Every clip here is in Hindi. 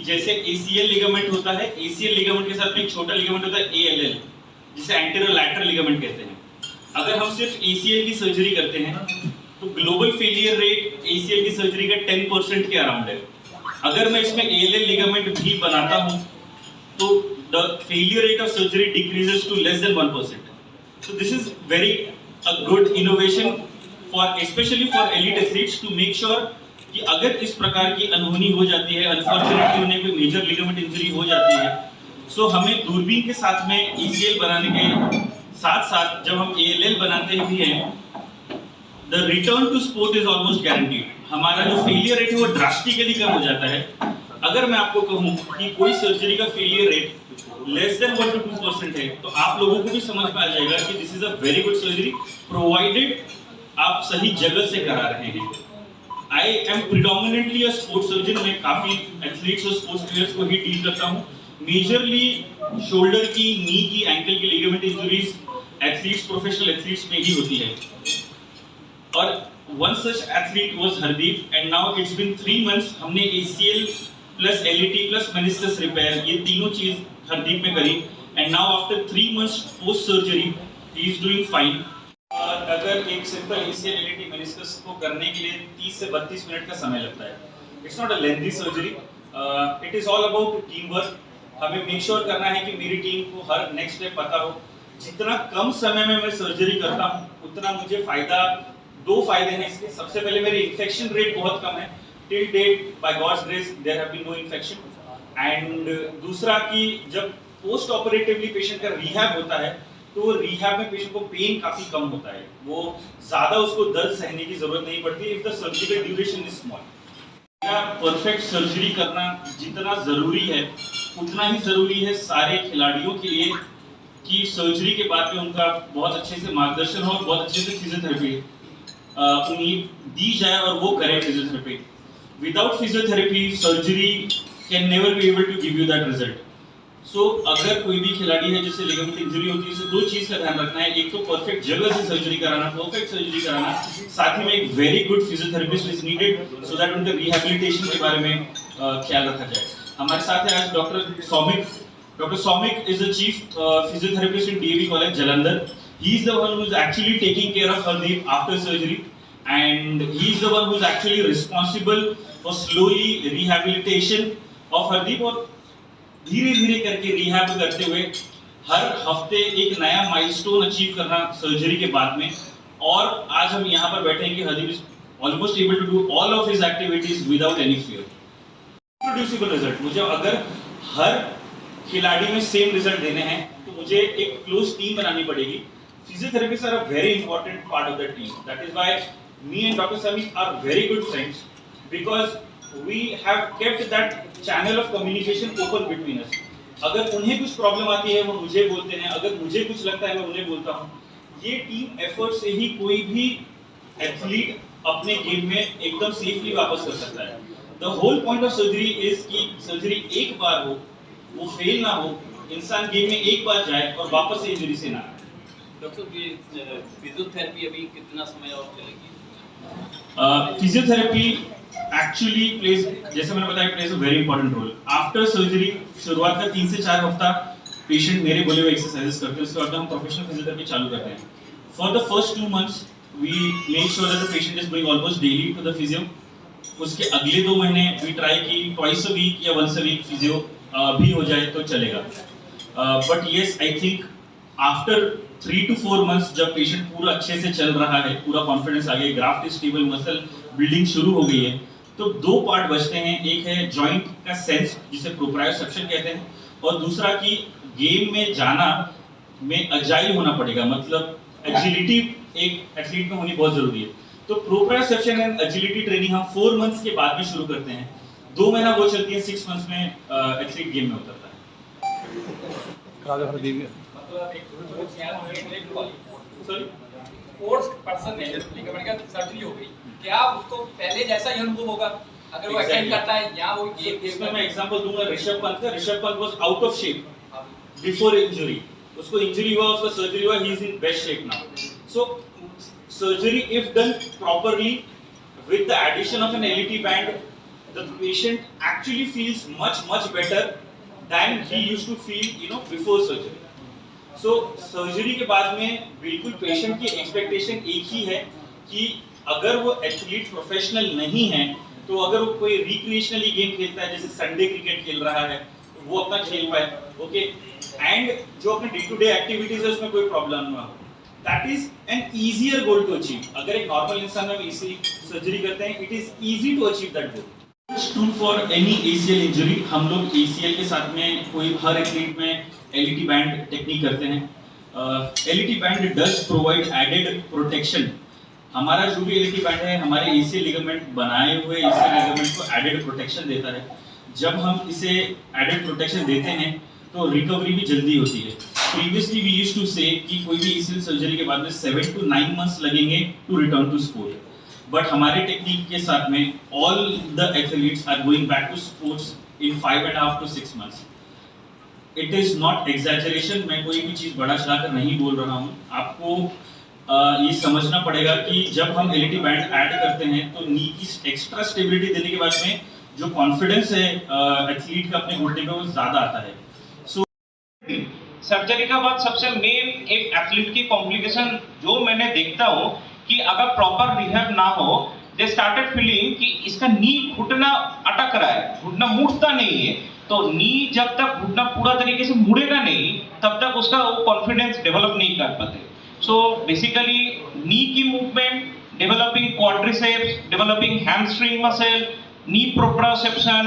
जैसे ACL लिगामेंट होता है, ACL लिगामेंट के साथ में एक छोटा लिगामेंट होता है ALL, जिसे एंटेरो लैटरल लिगामेंट कहते हैं। अगर हम सिर्फ ACL की सर्जरी करते हैं तो ग्लोबल फेलियर रेट ACL की सर्जरी का 10% के अराउंड है। अगर मैं इसमें ALL लिगामेंट भी बनाता हूं तो the failure rate of surgery decreases to less than 1%. So this is very a good innovation for especially for elite athletes to make sure कि अगर इस प्रकार की अनहोनी हो जाती है, अनफॉर्चुनेटली उन्हें कोई मेजर लिगामेंट इंजरी हो जाती है, सो हमें दूरबीन के साथ में ACL बनाने के साथ साथ जब हम ALL बनाते भी हैं, the return to sport is almost guaranteed. हमारा जो फेलियर रेट है वो ड्रास्टिकली कम हो जाता है। अगर मैं आपको कहूँ कि कोई सर्जरी का failure rate less than 1 to 2% है, तो आप लोगों को भी समझ में आ जाएगा कि this is a very good surgery provided आप सही जगह से करा रहे हैं। I am predominantly a sports surgeon, मैं काफी एथलीट्स और स्पोर्ट्स प्लेयर्स को ही डील करता हूँ। मेजरली शोल्डर की, नी की, एंकल की ligament injuries athletes, professional athletes में ही होती है। और one such athlete was Hardeep and now it's been 3 months हमने ACL plus LET plus meniscus repair ये तीनों चीज हरदीप में करी and now after 3 months post surgery he is doing fine। अगर एक सिंपल ACL LET meniscus को करने के लिए 30 से 32 मिनट का समय लगता है। It's not a lengthy surgery, it is all about teamwork। हमें मेक श्योर करना है कि मेरी टीम को हर नेक्स्ट स्टेप पता हो। जितना कम समय में मैं सर्जरी करता हूँ उतना मुझे फायदा, दो फायदे हैं इसके। सबसे पहले मेरी इन्फेक्शन रेट बहुत कम है, till date by God's grace there have been no infection. And दूसरा कि जब पोस्ट ऑपरेटिवली पेशेंट का रिहैब होता है तो रिहैब में पेशेंट को पेन काफी कम होता है, वो ज्यादा उसको दर्द सहने की जरूरत नहीं पड़ती if the surgical duration is small. Perfect surgery करना जितना जरूरी है उतना ही जरूरी है सारे खिलाड़ियों के लिए कि सर्जरी के बाद में उनका बहुत अच्छे से मार्गदर्शन हो, बहुत अच्छे से फिजियोथेरेपी उन्हें दी जाए और वो करें physiotherapy. Without physiotherapy surgery can never be able to give you that result. So अगर कोई भी खिलाड़ी है जिससे लिगामेंट इंजरी होती है, इसे दो चीज का ध्यान रखना है। एक तो परफेक्ट जगह से सर्जरी कराना, परफेक्ट सर्जरी कराना, साथ ही में एक very good physiotherapist is needed so that उनके रिहैबिलिटेशन के बारे में ख्याल रखा जाए। हमारे साथ है आज doctor Soumik. Dr. Soumik is the chief physiotherapist in DAV College, Jalandhar. He is the one who is actually taking care of Hardeep after surgery, and he is the one who is actually responsible for slowly rehabilitation of Hardeep और धीरे-धीरे करके rehab करते हुए हर हफ्ते एक नया milestone achieve करना सर्जरी के बाद में। और आज हम यहाँ पर बैठे हैं कि Hardeep is almost able to do all of his activities without any fear. Reproducible result। मुझे अगर हर खिलाड़ी में सेम रिजल्ट देने हैं तो मुझे एक क्लोज टीम बनानी पड़ेगी। Physiotherapists are a very important part of the team. That is why me and doctor Samik are very good friends because we have kept that channel of communication open between us. अगर उन्हें कुछ प्रॉब्लम आती है वो मुझे बोलते हैं, अगर मुझे कुछ लगता है मैं उन्हें बोलता हूँ। ये टीम एफर्ट से ही कोई भी एथलीट अपने गेम में एकदम सेफली वापस कर सकता है। The whole point of surgery is कि सर्जरी एक बार हो, वो फेल ना हो, इंसान गेम में एक बार जाए और वापस से इंजरी से ना आए। डॉक्टर फिजियोथेरेपी अभी कितना समय और चलेगी? फिजियोथेरेपी एक्चुअली प्लेज, जैसे मैंने बताया, plays a very important role. After surgery शुरुआत का 3 से 4 हफ्ता पेशेंट मेरे बोले हुए एक्सरसाइजेस करते हैं, उसके बाद हम प्रोफेशनल फिजियोथेरेपी चालू करते हैं। For the first 2 months we make sure that the patient is going almost daily to the physio. उसके अगले 2 महीने वी ट्राई की ट्वाइस अ वीक या वंस अ वीक फिजियो भी हो जाए तो चलेगा। But yes, I think after 3 to 4 months जब पेशेंट पूरा अच्छे से चल रहा है, पूरा कॉन्फिडेंस आ गया, graft is stable, muscle building शुरू हो गई है, तो 2 पार्ट बचते हैं। एक है जॉइंट का सेंस जिसे प्रोप्रायोसेप्शन कहते हैं, और दूसरा कि गेम में जाना में अजाइल होना पड़ेगा, मतलब एजिलिटी एक एथलीट में होनी बहुत जरूरी है। तो प्रोप्रायोसेप्शन एंड एजिलिटी ट्रेनिंग हम 4 मंथ्स के बाद में शुरू करते हैं। 2 महीना वो चलती है, 6 मंथ्स में एथलीट गेम में उतरता है। सॉरी, स्पोर्ट्स पर्सन है, लिगामेंट का सर्जरी हो गई, क्या उसको पहले जैसा ही अनुभव होगा अगर वो एक्सटेंड करता है या वो ये? इसमें मैं एग्जांपल दूंगा ऋषभ पंत का। Rishabh Pant was out of shape before injury, उसको इंजरी हुआ, उसका सर्जरी हुआ, he is in best shape now. So surgery if done properly with the addition of an LET band the patient actually feels much better than he used to feel before surgery. So surgery के बाद में बिल्कुल पेशेंट की एक्सपेक्टेशन एक ही है कि अगर वो एथलीट प्रोफेशनल नहीं है तो अगर वो कोई रिक्रिएशनली गेम खेलता है, जैसे संडे क्रिकेट खेल रहा है, वो अपना खेल पाए, ओके, एंड जो अपने डे टू डे एक्टिविटीज है उसमें कोई प्रॉब्लम ना हो. That is an easier goal to achieve. अगर एक नॉर्मल इंसान में इसी सर्जरी करते हैं, it is easy to achieve that goal. Tool for any ACL injury, हम लोग ACL के साथ में कोई हर एथलीट में LET बैंड टेक्निक करते हैं. LET band does provide added protection. हमारा जो भी LET बैंड है हमारे ACL लिगामेंट बनाए हुए ACL लिगामेंट को एडेड प्रोटेक्शन देता है. जब हम इसे एडेड प्रोटेक्शन देते हैं तो रिकवरी भी जल्दी होती है. प्रीवियसली वी यूज्ड टू से कि कोई भी ACL सर्जरी के बाद में 7 to 9 months लगेंगे to return to sport. But हमारे टेक्निक के साथ में all the athletes are going back to sports in 5.5 to 6 months. It is not exaggeration. मैं कोई भी चीज बड़ा चढ़ाकर नहीं बोल रहा हूँ. आपको ये समझना पड़ेगा कि जब हम LET बैंड ऐड करते हैं तो नी की एक्स्ट्रा स्टेबिलिटी देने के बाद में जो कॉन्फिडेंस है एथलीट का अपने घुटने पे वो ज्यादा आता है. सो सर्जरी का बाद सबसे मेन एक एथलीट की कॉम्प्लिकेशन जो मैंने देखता हूँ कि अगर प्रॉपर रिहैब ना हो, दे स्टार्टेड फीलिंग कि इसका नी घुटना अटक रहा है, घुटना मुड़ता नहीं है. तो नी जब तक घुटना पूरा तरीके से मुड़ेगा नहीं तब तक उसका वो कॉन्फिडेंस डेवलप नहीं कर पाते. सो बेसिकली नी की movement, developing quadriceps, developing hamstring muscle, knee proprioception,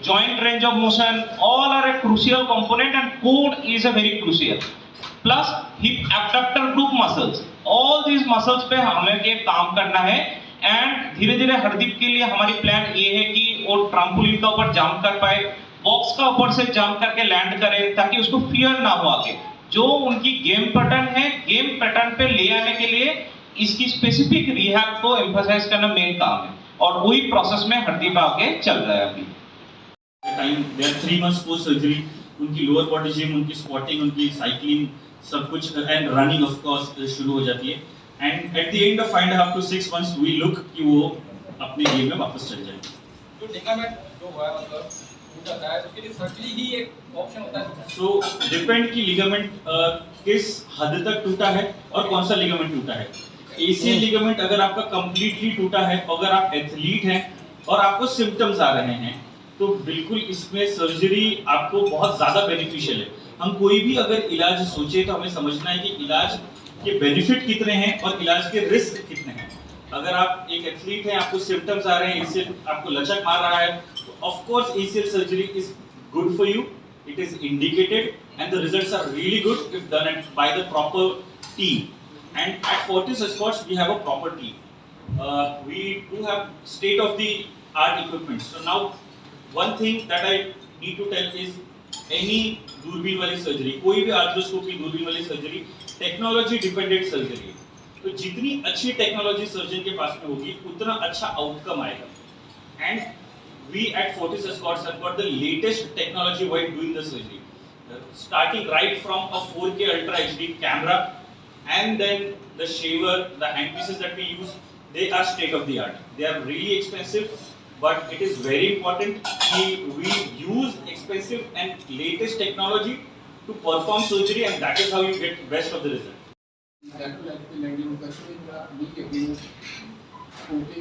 joint range of motion, all are a crucial component and core is a very crucial. Plus hip abductor group muscles, all these muscles पे हमें ये काम करना है. एंड धीरे धीरे हरदीप के लिए हमारी प्लान ये है कि वो ट्राम्पोलिन का ऊपर जंप कर पाए, बॉक्स का ऊपर से जंप करके लैंड करे ताकि उसको फियर ना हो आगे. जो उनकी गेम पैटर्न है, गेम पैटर्न पे ले आने के लिए इसकी स्पेसिफिक रिहैब को एम्फसाइज करना मेन काम है और वही प्रोसेस में हरदीप आगे चल रहा है. अभी time they are 3 months post surgery. उनकी लोअर बॉडी जिम, उनकी स्क्वाटिंग, उनकी साइकिलिंग, सब कुछ एंड रनिंग ऑफ कोर्स शुरू हो जाती है. And at the end of 5.5 to 6 months we look कि वो अपने गेम में वापस चल जाए. तो लिगामेंट जो हुआ है मतलब टूट जाता है, उसके लिए सर्जरी ही एक ऑप्शन होता है. सो डिपेंड कि लिगामेंट किस हद तक टूटा है और कौन सा लिगामेंट टूटा है. ACL लिगामेंट अगर आपका कंप्लीटली टूटा है, अगर आप एथलीट हैं और आपको सिम्टम्स आ रहे हैं तो बिल्कुल इसमें सर्जरी आपको बहुत ज्यादा बेनिफिशियल है. हम कोई भी अगर इलाज सोचे तो हमें समझना है कि इलाज के बेनिफिट कितने हैं और इलाज के रिस्क कितने हैं. अगर आप एक एथलीट हैं, आपको सिम्टम्स आ रहे हैं, ACL आपको लचक मार रहा है, तो of course ACL surgery is good for you. It is indicated and the results are really good if done by the proper team. And at Fortis Escorts we have a proper team. We do have state of the art equipment. So now one thing that I need to tell is any दूरबीन वाली सर्जरी, कोई भी आर्थ्रोस्कोपी दूरबीन वाली सर्जरी टेक्नोलॉजी डिपेंडेंट सर्जरी है. तो जितनी अच्छी टेक्नोलॉजी सर्जन के पास में होगी उतना अच्छा आउटकम आएगा. And we at Fortis Escorts have got the latest technology while doing the surgery. Starting right from a 4K Ultra HD camera and then the shaver, the handpieces that we use, they are state of the art. They are really expensive, but it is very important that we use expensive and latest technology to perform surgery, and that is how you get best of the result.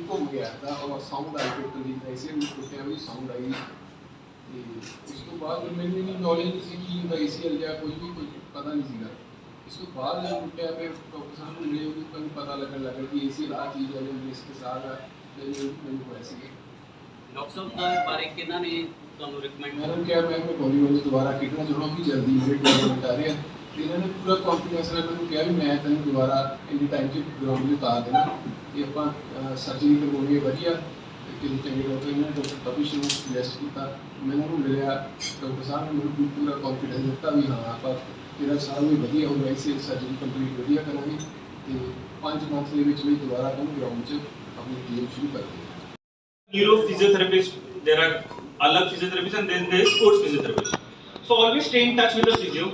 घूम गया था और साउंड आई टोटल दी था, ऐसे टूटे हुए साउंड आई. उसके बाद मैंने नॉलेज नहीं सी कि ACL या कोई भी कुछ पता नहीं सीगा. इसके बाद टूटे पे डॉक्टर साहब ने मिले तो पता लगने लगा कि ACL आ चीज़ है, इसके साथ मैंने को ऐसे डॉक्टर साहब का बारे कितना ने ਤੁਹਾਨੂੰ ਰਿਕਮੈਂਡ मैंने क्या मैं बॉलीवुड दोबारा कितना जोड़ा भी जल्दी मेरे टूर्नामेंट आ रहे हैं. इन्होंने पूरा कॉन्फिडेंस रखा मैंने क्या भी मैं तेन दोबारा इन टाइम से ग्राउंड में उतार देना कि आप सर्जरी करवाइए वधिया कि चंगे डॉक्टर ने डॉक्टर तपिश ने सजेस्ट किया. मैंने उन्होंने मिलिया डॉक्टर साहब ने मुझे पूरा कॉन्फिडेंस दिता भी हाँ आप तेरा साल भी वधिया हो वैसे सर्जरी कंप्लीट वधिया करांगे तो 5 months ਦੇ ਵਿੱਚ ਵੀ ਦੁਬਾਰਾ ਕੰਮ ਗਰਾਊਂਡ 'ਚ ਆਪਣੀ ਟੀਮ ਸ਼ੁਰੂ ਕਰਦੇ ਹਾਂ. Neuro physiotherapist, there are alag physiotherapists and then there is sports physiotherapist. So always stay in touch with the physio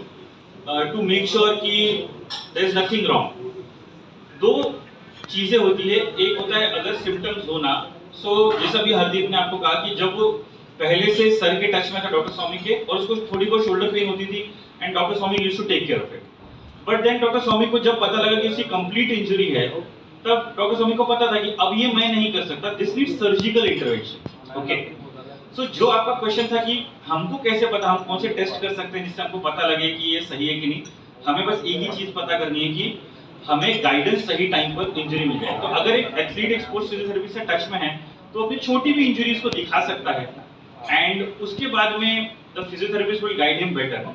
to make sure कि there is nothing wrong. Though चीजें होती है। एक होता है अगर सिम्टम्स होना, सो जैसा भी हरदीप ने आपको कहा कि जब वो पहले से सर के टच में था डॉक्टर स्वामी के, और उसको थोड़ी बहुत शोल्डर पेन होती थी, and doctor Swami used to take care of it. But then doctor Swami को जब पता लगा कि उसकी कंप्लीट इंजरी है, तब डॉक्टर स्वामी को पता था कि अब ये मैं नहीं कर सकता, this needs surgical intervention. Okay, so जो आपका क्वेश्चन था कि हमको कैसे पता, हम कौन से टेस्ट कर सकते हैं जिससे हमको पता लगे कि ये सही है कि नहीं, हमें बस एक ही चीज पता करनी है कि हमें गाइडेंस सही टाइम पर इंजरी मिल जाए। तो अगर एक एथलीट एक स्पोर्ट्स फिजियोथेरेपी से टच में है तो अपनी छोटी भी इंजरीज को दिखा सकता है, एंड उसके बाद में the physiotherapist will guide him better,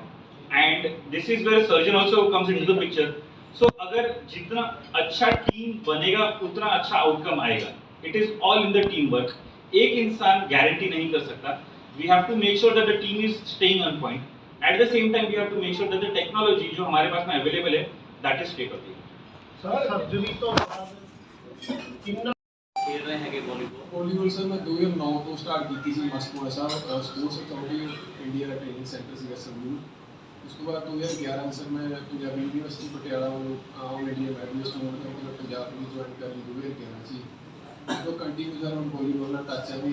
and this is where surgeon also comes into the picture. So अगर जितना अच्छा टीम बनेगा उतना अच्छा आउटकम आएगा। It is all in the team work. एक इंसान गारंटी नहीं कर सकता। We have to make sure that the team is staying on point, at the same time we have to make sure that the technology जो हमारे पास में अवेलेबल है that is state of the sir surgery तो कितना खेल रहे हैं कि वॉलीबॉल? वॉलीबॉल सर मैं 2009 ਤੋਂ ਸਟਾਰਟ ਕੀਤੀ ਸੀ ਮਸਕੂਆ ਸਾਹਿਬ ਸਪੋਰਟਸ ਅਥਾਰਟੀ ਇੰਡੀਆ ਦਾ ਟ੍ਰੇਨਿੰਗ ਸੈਂਟਰ ਸੀਗਾ ਸੰਗਰੂਰ। ਉਸ ਤੋਂ ਬਾਅਦ 2011 ਸਰ ਮੈਂ ਪੰਜਾਬੀ ਯੂਨੀਵਰਸਿਟੀ ਪਟਿਆਲਾ ਵੱਲੋਂ ਆਲ ਇੰਡੀਆ ਮੈਡਲਿਸਟ ਹੋਣ ਕਰਕੇ ਪੰਜਾਬ ਵਿੱਚ ਜੁਆਇਨ ਕਰ ਲਈ 2011 ਸੀ। तो कंटिन्यू सर हम वॉलीबॉल ਨਾਲ ਟੱਚ ਹੈ ਵੀ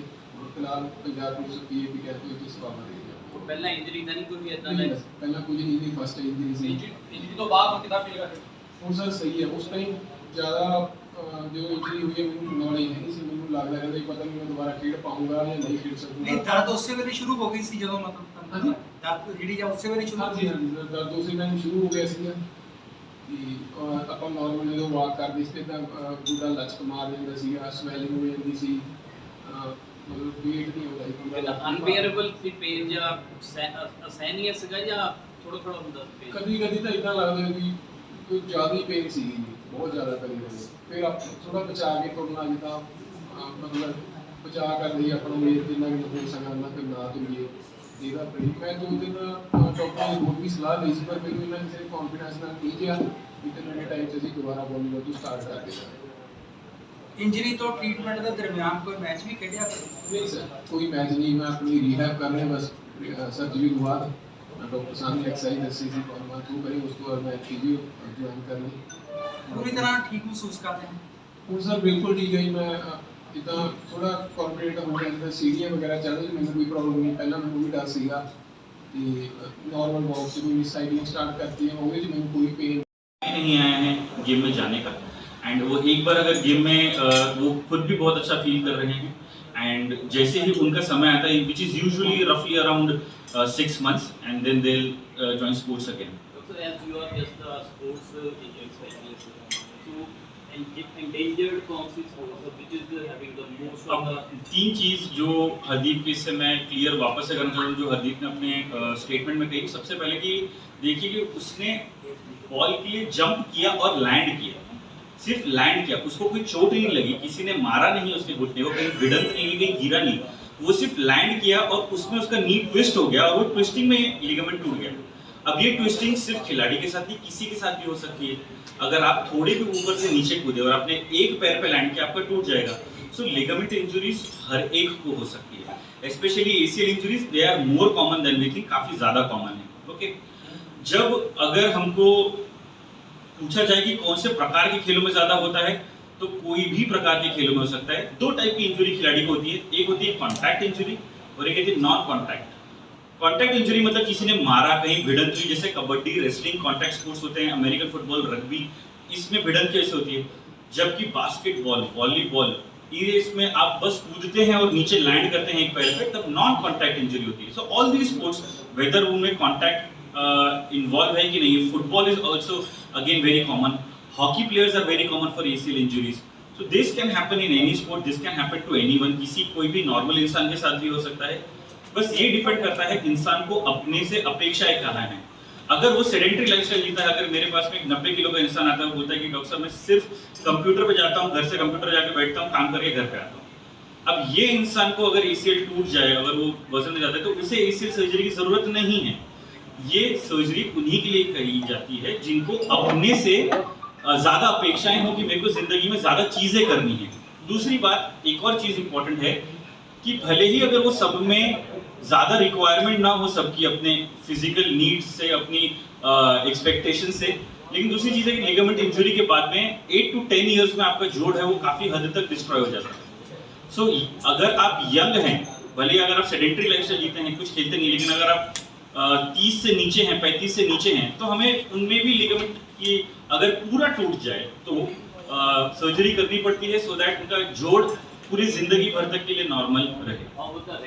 ਫਿਲਹਾਲ ਪੰਜਾਬ ਪੁਲਿਸ ਪੀਏਪੀ ਕੈਂਪ ਵਿੱਚ ਸੇਵਾ ਕਰ ਰਹੀ ਹੈ। ਪਹਿਲਾਂ ਇੰਜਰੀ ਤਾਂ ਨਹੀਂ ਕੋਈ ਇਦਾਂ ਦਾ? ਪਹਿਲਾਂ ਕੁਝ ਨਹੀਂ ਸੀ, ਫਸਟ ਇੰਜਰੀ ਸੀ। इंजरी तो बाद में कितना फील करते? ਹੁਣ ਸਰ ਸਹੀ ਹੈ। ਉਸ ਟਾਈਮ ਜ਼ਿਆਦਾ जो इंजरी हुई है ਮੈਨੂੰ नॉलेज है नहीं ਸੀ, ਮੈਨੂੰ ਲੱਗਦਾ ਰਹਿੰਦਾ ਪਤਾ ਨਹੀਂ ਮੈਂ ਦੁਬਾਰਾ ਖੇਡ ਪਾਉਂਗਾ ਜਾਂ ਨਹੀਂ ਖੇਡ ਸਕੂੰਗਾ। ਨਹੀਂ ਦਰਦ ਉਸੇ ਵੇਲੇ ਸ਼ੁਰੂ ਹੋ ਗਈ ਸੀ ਜਦੋਂ ਮਤਲਬ ਹਾਂਜੀ ਦਰਦ ਜਿਹੜੀ ਜਾਂ ਉਸੇ ਵੇਲੇ ਸ਼ੁਰੂ ਹੋ ਹਾਂਜੀ ਗਈ? ਹਾਂਜੀ ਸਰ ਦਰਦ ਉਸੇ ਟਾਈਮ ਸ਼ੁਰੂ ਹੋ ਗਿਆ ਸੀਗਾ ਕਿ ਆਪਾਂ ਨਾਰਮਲ ਜਦੋਂ ਵਾਕ ਕਰਦੇ ਸੀ ਤਾਂ ਪੂਰਾ ਲਚਕ ਮਾਰ ਜਾਂਦਾ ਸੀਗਾ, ਸਵੈਲਿੰਗ ਹੋ ਜਾਂਦੀ ਸੀ, ਮਤਲਬ ਵੇਟ ਨਹੀਂ ਹੁੰਦਾ ਸੀ ਪੂਰਾ। ਅਨਬੇਅਰੇਬਲ ਸੀ ਪੇਨ ਜਾਂ ਅਸਹਿਨੀय ਸੀਗਾ ਜਾਂ ਥੋੜਾ ਥੋੜਾ ਹੁੰਦਾ ਪੇਨ? ਕਦੀ ਕਦੀ ਤਾਂ ਇਦਾਂ ਲੱਗਦਾ ਵੀ ਕੋਈ ਜ਼ਿਆਦਾ ਹੀ ਪੇਨ ਸੀਗੀ ਜੀ, ਬਹੁਤ ਜ਼ਿਆਦਾ ਕਦੀ ਕਦੀ। ਫਿਰ ਆਪ ਥੋੜਾ ਬਚਾ ਕੇ ਤੁਰਨਾ, ਜਿੱਦਾਂ ਮਤਲਬ ਬਚਾ ਕਰਦੇ ਸੀ ਆਪਣਾ ਵੇਟ ਜਿੰਨਾ ਵੀ ਹੋ ਸਕਦਾ ਨਾ ਫਿਰ ਨਾ ਤੁਰੀਏ। ਇਹਦਾ ਮੈਂ 2 ਦਿਨ ਡਾਕਟਰ ਨੇ ਹੋਰ ਵੀ ਸਲਾਹ ਲਈ ਸੀ, ਪਰ ਮੈਨੂੰ ਇਹਨਾਂ ਕਿਸੇ ਕੌਨਫੀਡੈਂਸ ਨਾਲ ਨਹੀਂ ਜਿਹਾ ਵੀ ਤੇ ਨਵੇਂ ਟਾਈਮ 'ਚ ਅਸੀਂ ਦੁਬਾਰਾ ਵॉलीबॉल ਤੋਂ ਸਟਾਰਟ ਕਰਦੇ ਹਾਂ। ਇੰਜਰੀ ਤੋਂ ਟ੍ਰੀਟਮੈਂਟ ਦੇ ਦਰਮਿਆਨ ਕੋਈ ਮੈਚ ਵੀ ਖੇਡਿਆ? नहीं सर कोई मैच नहीं, मैं अपनी रिहैब कर रहे हैं बस। सर्जरी के बाद डॉक्टर साहब ने एक्सरसाइज दसी थी थ्रू करी, उसको और मैं फिजियो ज्वाइन कर ली। ਪੂਰੀ ਤਰ੍ਹਾਂ ਠੀਕ ਮਹਿਸੂਸ ਕਰਦੇ ਹਾਂ? ਹੁਣ ਸਰ ਬਿਲਕੁਲ ਠੀਕ ਹੈ ਜੀ। ਮੈਂ ਜਿੱਦਾਂ ਥੋੜਾ ਕੋਆਪਰੇਟ ਹੋ ਗਿਆ, ਜਿੱਦਾਂ ਸੀੜੀਆਂ ਵਗੈਰਾ ਚੜ੍ਹਦੇ ਮੈਨੂੰ ਕੋਈ ਪ੍ਰੋਬਲਮ ਨਹੀਂ। ਪਹਿਲਾਂ ਮੈਨੂੰ ਵੀ ਡਰ ਸੀਗਾ ਕਿ नॉर्मल वॉक से कोई साइकिलिंग स्टार्ट करती है ਉਹਦੇ 'ਚ ਮੈਨੂੰ कोई पेन नहीं आया है गेम में जाने का, एंड वो एक बार अगर गेम में वो खुद भी बहुत अच्छा फील कर रहे हैं, एंड जैसे ही उनका समय आता है विच इज़ यूजुअली रफली around 6 months, and then they will join sports again. So as you are just a sports specialist, so endangered कौन सी sports है which is having the most of the? अब 3 चीज़ जो हरदीप के इससे मैं क्लियर वापस से करना चाहूँ जो हरदीप ने अपने स्टेटमेंट में कही। सबसे पहले कि देखिए कि उसने बॉल के लिए जंप किया और लैंड किया, सिर्फ लैंड किया, उसको कोई चोट नहीं लगी, किसी ने मारा नहीं उसके घुटने को, कहीं भिड़ंत नहीं, कहीं गिरा नहीं, वो सिर्फ लैंड किया और उसमें उसका नी ट्विस्ट हो गया और वो ट्विस्टिंग में लिगामेंट टूट गया। अब ये ट्विस्टिंग सिर्फ खिलाड़ी के साथ नहीं किसी के साथ भी हो सकती है। अगर आप थोड़े भी ऊपर से नीचे कूदे और आपने एक पैर पे लैंड किया आपका टूट जाएगा। सो लिगामेंट इंजुरीज हर एक को हो सकती है, specially ACL injuries they are more common than we think, काफी ज्यादा कॉमन है। ओके, जब अगर हमको पूछा जाए कि कौन से प्रकार के खेलों में ज्यादा होता है, तो कोई भी प्रकार के खेलों में हो सकता है। 2 टाइप की इंजरी खिलाड़ी को होती है, एक होती है कॉन्टैक्ट इंजरी और एक होती है नॉन कॉन्टैक्ट। कॉन्टैक्ट इंजरी मतलब किसी ने मारा, कहीं भिड़ंत हुई, जैसे कबड्डी, रेसलिंग कॉन्टैक्ट स्पोर्ट्स होते हैं, अमेरिकन फुटबॉल, रग्बी, इसमें भिड़ंत कैसे होती है। जबकि बास्केटबॉल, वॉलीबॉल, ये इसमें आप बस कूदते हैं और नीचे लैंड करते हैं एक पैर पे, तब नॉन कॉन्टैक्ट इंजरी होती है। So all these sports whether उनमें कॉन्टैक्ट इन्वॉल्व है कि नहीं। Football is also again very common, hockey players are very common for ACL injuries. So this can happen in any sport, this can happen to anyone, किसी कोई भी नॉर्मल इंसान के साथ भी हो सकता है। बस ये डिपेंड करता है इंसान को अपने से अपेक्षाएं कहाँ हैं। अगर वो सेडेंटरी लाइफस्टाइल जीता है, अगर मेरे पास में 90 किलो का इंसान आता है, वो बोलता है कि डॉक्टर साहब मैं सिर्फ कंप्यूटर पे जाता हूँ, घर से कंप्यूटर जाके बैठता हूँ, काम करके घर पे आता हूँ। अब ये इंसान को अगर एसीएल टूट जाए, अगर वो वजन में जाता है, तो उसे एसीएल सर्जरी की जरूरत नहीं है। ये सर्जरी उन्हीं के लिए करी जाती है जिनको अपने से ज्यादा अपेक्षाएं हो कि मेरे को जिंदगी में ज्यादा चीजें करनी है। दूसरी बात, एक और चीज इंपॉर्टेंट है कि भले ही अगर वो सब में ज्यादा रिक्वायरमेंट ना हो सबकी अपने फिजिकल नीड्स से, अपनी एक्सपेक्टेशन से, लेकिन दूसरी चीज है कि लिगामेंट इंजरी के बाद में 8 to 10 इयर्स में आपका जोड़ है वो काफी हद तक डिस्ट्रॉय हो जाता है। सो अगर आप यंग हैं, भले अगर आप सेडेंटरी लाइफस्टाइल जीते हैं, कुछ खेलते नहीं, लेकिन अगर आप 30 से नीचे हैं, 35 से नीचे हैं, तो हमें उनमें भी लिगामेंट की अगर पूरा टूट जाए तो सर्जरी करनी पड़ती है, सो दैट उनका जोड़ पूरी जिंदगी भर तक के लिए नॉर्मल रहे। How about the